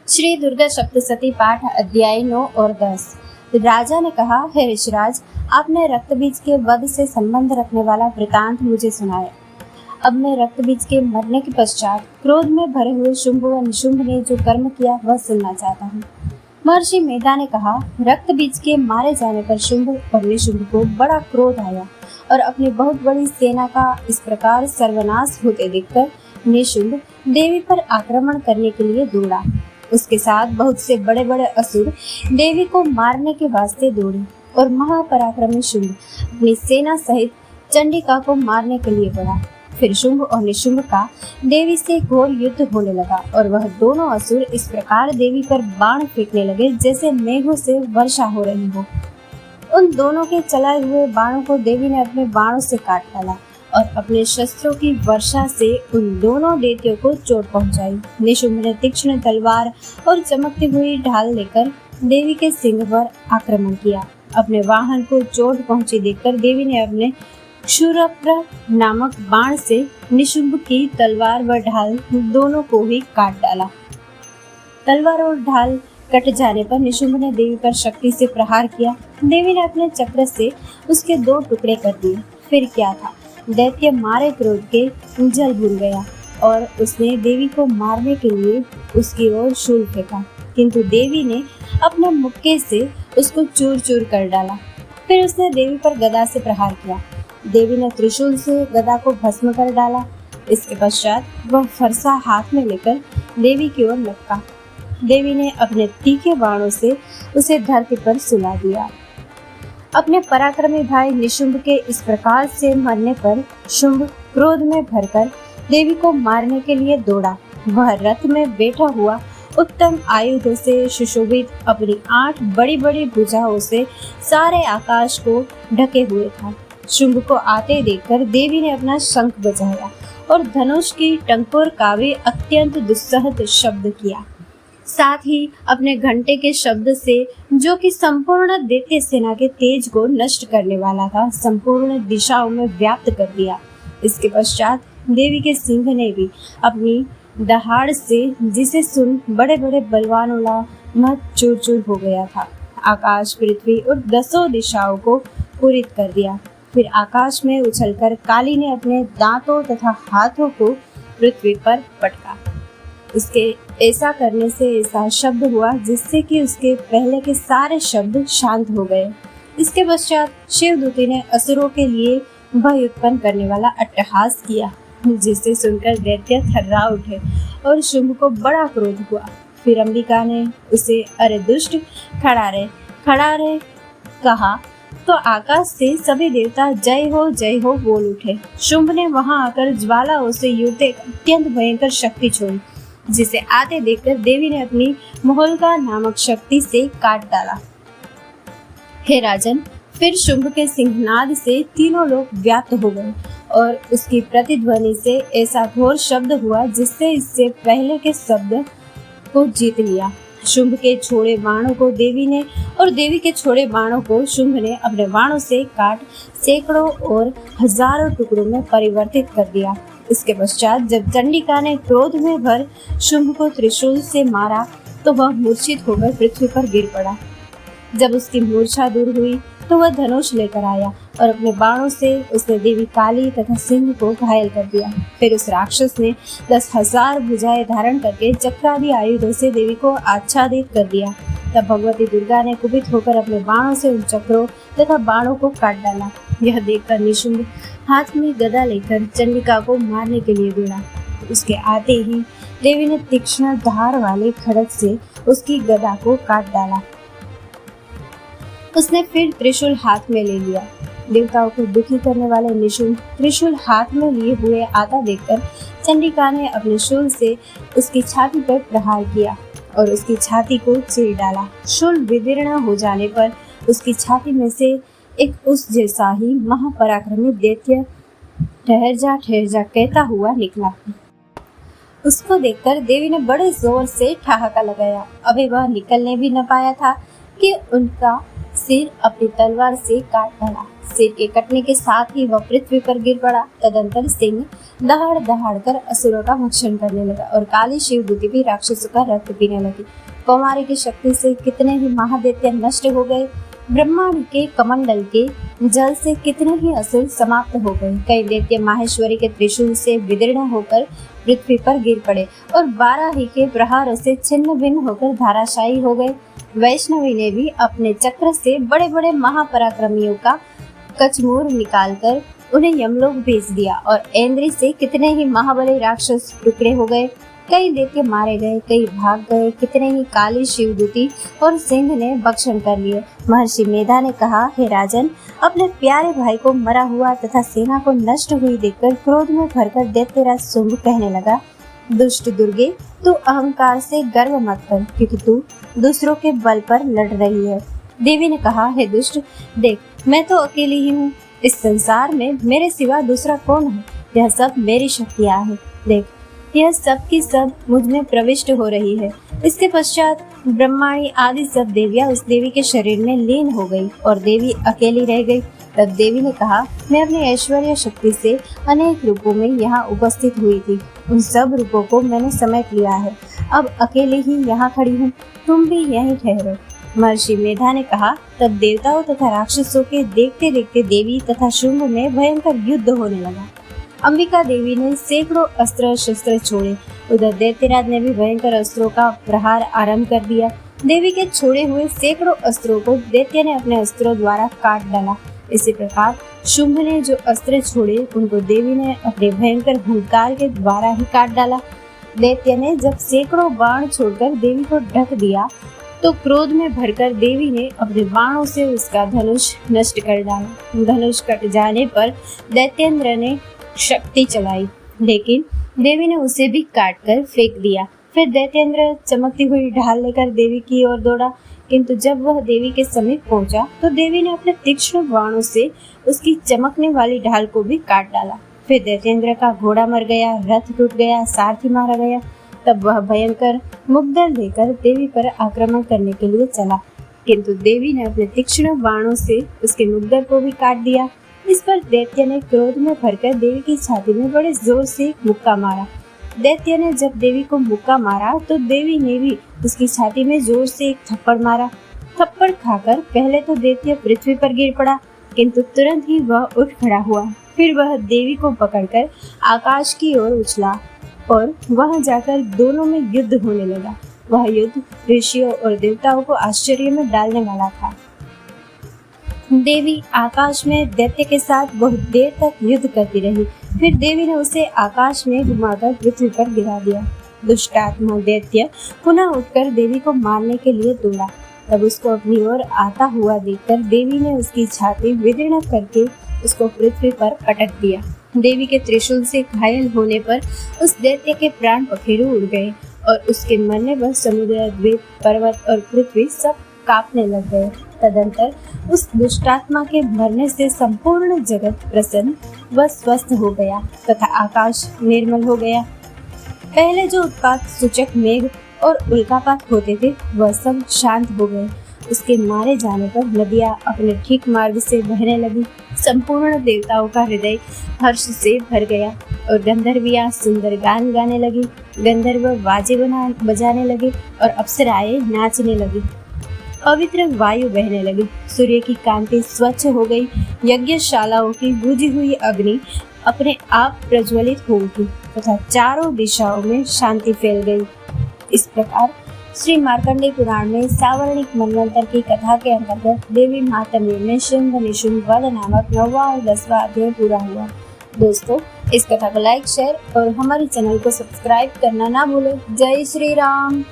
श्री दुर्गा सप्तशती पाठ अध्याय 9 और 10। राजा ने कहा, हे ऋषिराज, आपने रक्तबीज के वध से संबंध रखने वाला वृतांत मुझे सुनाया। अब मैं रक्तबीज के मरने के पश्चात क्रोध में भरे हुए शुंभ व निशुंभ ने जो कर्म किया वह सुनना चाहता हूँ। महर्षि मेधा ने कहा, रक्तबीज के मारे जाने पर शुंभ और निशुंभ को बड़ा क्रोध आया और अपनी बहुत बड़ी सेना का इस प्रकार सर्वनाश होते देखकर निशुंभ देवी पर आक्रमण करने के लिए दौड़ा। उसके साथ बहुत से बड़े बड़े असुर देवी को मारने के वास्ते दौड़े और महापराक्रमी शुंभ अपनी सेना सहित चंडिका को मारने के लिए बढ़ा। फिर शुंभ और निशुंभ का देवी से घोर युद्ध होने लगा और वह दोनों असुर इस प्रकार देवी पर बाण फेंकने लगे जैसे मेघों से वर्षा हो रही हो। उन दोनों के चलाए हुए बाणों को देवी ने अपने बाणों से काट डाला और अपने शस्त्रों की वर्षा से उन दोनों दैत्यों को चोट पहुंचाई। निशुंभ ने तीक्ष्ण तलवार और चमकती हुई ढाल लेकर देवी के सिंह पर आक्रमण किया। अपने वाहन को चोट पहुंची देखकर देवी ने अपने क्षुरप्र नामक बाण से निशुंभ की तलवार व ढाल दोनों को ही काट डाला। तलवार और ढाल कट जाने पर निशुंभ ने देवी पर शक्ति से प्रहार किया। देवी ने अपने चक्र से उसके 2 टुकड़े कर दिए। फिर क्या था, दैत्य मारे क्रोध के जल भूल गया और उसने देवी को मारने के लिए उसकी ओर शूल फेंका, किंतु देवी ने अपने मुक्के से उसको चूर चूर कर डाला। फिर उसने देवी पर गदा से प्रहार किया। देवी ने त्रिशूल से गदा को भस्म कर डाला। इसके पश्चात वह फरसा हाथ में लेकर देवी की ओर लपका। देवी ने अपने तीखे बाणों से उसे धरती पर सुला दिया। अपने पराक्रमी भाई निशुंभ के इस प्रकार से मरने पर शुंभ क्रोध में भरकर देवी को मारने के लिए दौड़ा। वह रथ में बैठा हुआ उत्तम आयुधों से सुशोभित अपनी 8 बड़ी बड़ी भुजाओं से सारे आकाश को ढके हुए था। शुंभ को आते देखकर देवी ने अपना शंख बजाया और धनुष की टंकोर कावे अत्यंत दुस्सहत शब्द किया। साथ ही अपने घंटे के शब्द से, जो कि संपूर्ण दैत्य सेना के तेज को नष्ट करने वाला था, संपूर्ण दिशाओं में व्याप्त कर दिया। इसके पश्चात देवी के सिंह ने भी अपनी दहाड़ से, जिसे सुन बड़े बड़े बलवानों ला मत चूर चूर हो गया था, आकाश, पृथ्वी और 10 दिशाओं को पूरित कर दिया। फिर आकाश में उछलकर काली ने अपने दांतों तथा हाथों को पृथ्वी पर पटका। उसके ऐसा करने से ऐसा शब्द हुआ जिससे कि उसके पहले के सारे शब्द शांत हो गए। इसके पश्चात शिवदूती ने असुरों के लिए भय उत्पन्न करने वाला अट्टहास किया, जिसे सुनकर दैत्य थर्रा उठे और शुंभ को बड़ा क्रोध हुआ। फिर अंबिका ने उसे, अरे दुष्ट, खड़ा रहे कहा तो आकाश से सभी देवता जय हो बोल उठे। शुंभ ने वहां आकर ज्वालाओं से युक्त एक अत्यंत भयंकर शक्ति छोड़ी, जिसे आते देखकर देवी ने अपनी मोहल्का नामक शक्ति से काट डाला। हे राजन, फिर शुंभ के सिंहनाद से तीनों लोग व्याप्त हो गए और उसकी प्रतिध्वनि से ऐसा घोर शब्द हुआ जिससे इससे पहले के शब्द को जीत लिया। शुंभ के छोड़े बाणों को देवी ने और देवी के छोड़े बाणों को शुंभ ने अपने बाणों से काट सैकड़ों और हजारों टुकड़ों में परिवर्तित कर दिया। इसके पश्चात जब चंडिका ने क्रोध में भर शुंभ को त्रिशूल से मारा तो वह मूर्छित होकर पृथ्वी पर गिर पड़ा। जब उसकी मूर्छा दूर हुई तो वह धनुष लेकर आया और अपने बाणों से उसने देवी काली तथा सिंह को घायल कर दिया। फिर उस राक्षस ने 10,000 भुजाएं धारण करके चक्रादि आयुधों से देवी को आच्छादित कर दिया। तब भगवती दुर्गा ने कुपित होकर अपने बाणों से उन चक्रों तथा बाणों को काट डाला। यह देखकर निशुंभ हाथ में गदा लेकर चंडिका को मारने के लिए दौड़ा। उसके आते ही देवी ने तीक्ष्ण धार वाले खड्ग से उसकी गदा को काट डाला। उसने फिर त्रिशूल हाथ में ले लिया। देवताओं को दुखी करने वाले निशुंभ त्रिशूल हाथ में लिए हुए आता देखकर चंडिका ने अपने शूल से उसकी छाती पर प्रहार किया और उसकी छाती को चीर डाला। शूल विदीर्ण हो जाने पर उसकी छाती में से एक उस जैसा ही महापराक्रमी दैत्य ठहर जा कहता हुआ निकला। उसको देखकर देवी ने बड़े जोर से ठहाका लगाया। अभी वह निकलने भी न पाया था कि उनका सिर अपनी तलवार से काट डाला। सिर के कटने के साथ ही वह पृथ्वी पर गिर पड़ा। तदंतर सिंह दहाड़ दहाड़ कर असुरों का भक्षण करने लगा और काली शिवदूती भी राक्षसों का रक्त पीने लगी। कौमारी की शक्ति से कितने ही महादैत्य नष्ट हो गए। ब्रह्मांड के कमंडल के जल से कितने ही असुर समाप्त हो गए। कई दैत्य माहेश्वरी के त्रिशूल से विदीर्ण होकर पृथ्वी पर गिर पड़े और 12 ही के प्रहारों से छिन्न भिन्न होकर धाराशायी हो गए। वैष्णवी ने भी अपने चक्र से बड़े बड़े महापराक्रमियों का कचमूर निकालकर उन्हें यमलोक भेज दिया और ऐन्द्री से कितने ही महाबली राक्षस टुकड़े हो गए। कई दैत्य मारे गए, कई भाग गए, कितने ही काली शिवदूती और सिंह ने भक्षण कर लिए। महर्षि मेधा ने कहा, हे राजन, अपने प्यारे भाई को मरा हुआ तथा सेना को नष्ट हुई देखकर क्रोध में भरकर दैत्यराज शुंभ कहने लगा, दुष्ट दुर्गे, तू अहंकार से गर्व मत कर, क्योंकि तू दूसरों के बल पर लड़ रही है। देवी ने कहा, हे दुष्ट, देख, मैं तो अकेली ही हूँ। इस संसार में मेरे सिवा दूसरा कौन है? यह सब मेरी शक्तियाँ हैं। देख, यह सब की सब मुझ में प्रविष्ट हो रही है। इसके पश्चात ब्रह्माणी आदि सब देवियां उस देवी के शरीर में लीन हो गई और देवी अकेली रह गई। तब देवी ने कहा, मैं अपनी ऐश्वर्य शक्ति से अनेक रूपों में यहाँ उपस्थित हुई थी। उन सब रूपों को मैंने समेट लिया है। अब अकेले ही यहाँ खड़ी हूँ, तुम भी यहीं ठहरो। महर्षि मेधा ने कहा, तब देवताओं तथा राक्षसों के देखते देखते देवी तथा शुंभ में भयंकर युद्ध होने लगा। अंबिका देवी ने सैकड़ों अस्त्र शस्त्र छोड़े। उधर दैत्यराज ने भी भयंकर अस्त्रों का प्रहार आरंभ कर दिया। देवी के छोड़े हुए सैकड़ों अस्त्रों को दैत्य ने अपने अस्त्रों द्वारा काट डाला। इसी प्रकार शुंभ ने जो अस्त्र छोड़े उनको देवी ने अपने भयंकर हुंकार के द्वारा ही काट डाला। दैत्य ने जब सैकड़ों बाण छोड़कर देवी को ढक दिया तो क्रोध में भरकर देवी ने अपने बाणों से उसका धनुष नष्ट कर डाला। धनुष कट जाने पर दैत्येंद्र ने शक्ति चलाई, लेकिन देवी ने उसे भी काटकर फेंक दिया। फिर दैत्येंद्र चमकती हुई ढाल लेकर देवी की ओर दौड़ा, किंतु जब वह देवी के समीप पहुंचा तो देवी ने अपने तीक्ष्ण बाणों से उसकी चमकने वाली ढाल को भी काट डाला। फिर दैत्येंद्र का घोड़ा मर गया, रथ टूट गया, सारथी मारा गया। तब वह भयंकर मुग्दल लेकर देवी पर आक्रमण करने के लिए चला, किंतु देवी ने अपने तीक्ष्ण बाणों से उसके मुग्दल को भी काट दिया। इस पर दैत्य ने क्रोध में भरकर देवी की छाती में बड़े जोर से एक मुक्का मारा। दैत्य ने जब देवी को मुक्का मारा तो देवी ने भी उसकी छाती में जोर से एक थप्पड़ मारा। थप्पड़ खाकर पहले तो दैत्य पृथ्वी पर गिर पड़ा, किंतु तुरंत ही वह उठ खड़ा हुआ। फिर वह देवी को पकड़कर आकाश की ओर उछला और वहां जाकर दोनों में युद्ध होने लगा। वह युद्ध ऋषियों और देवताओं को आश्चर्य में डालने वाला था। देवी आकाश में दैत्य के साथ बहुत देर तक युद्ध करती रही। फिर देवी ने उसे आकाश में घुमाकर पृथ्वी पर गिरा दिया। दुष्टात्मा दैत्य पुनः उठकर देवी को मारने के लिए दौड़ा। तब उसको अपनी ओर आता हुआ देखकर देवी ने उसकी छाती विदीर्ण करके उसको पृथ्वी पर पटक दिया। देवी के त्रिशूल से घायल होने पर उस दैत्य के प्राण पखेरु उड़ गए और उसके मरने पर समुद्र, द्वीप, पर्वत और पृथ्वी सब कांपने लग गए। तदंतर उस दुष्टात्मा के मरने से संपूर्ण जगत प्रसन्न व स्वस्थ हो गया तथा आकाश निर्मल हो गया। पहले जो उत्पात सूचक मेघ और उल्कापात होते थे वह सब शांत हो गए। उसके मारे जाने पर नदियां अपने ठीक मार्ग से बहने लगी। संपूर्ण देवताओं का हृदय हर्ष से भर गया और गंधर्वियां सुंदर गान गाने लगी। गंधर्व बाजे बजाने लगे और अप्सराएं नाचने लगी। पवित्र वायु बहने लगी। सूर्य की कांति स्वच्छ हो गई। यज्ञशालाओं की बुझी हुई अग्नि अपने आप प्रज्वलित हो उठी तथा चारों दिशाओं में शांति फैल गई। इस प्रकार श्री मार्कंडेय पुराण में सावर्णिक मनवंतर की कथा के अंतर्गत देवी महात्म्य में शुंभ निशुंभ वध नामक 9वां और 10वां अध्याय पूरा हुआ। दोस्तों, इस कथा को लाइक, शेयर और हमारे चैनल को सब्सक्राइब करना ना भूलें। जय श्री राम।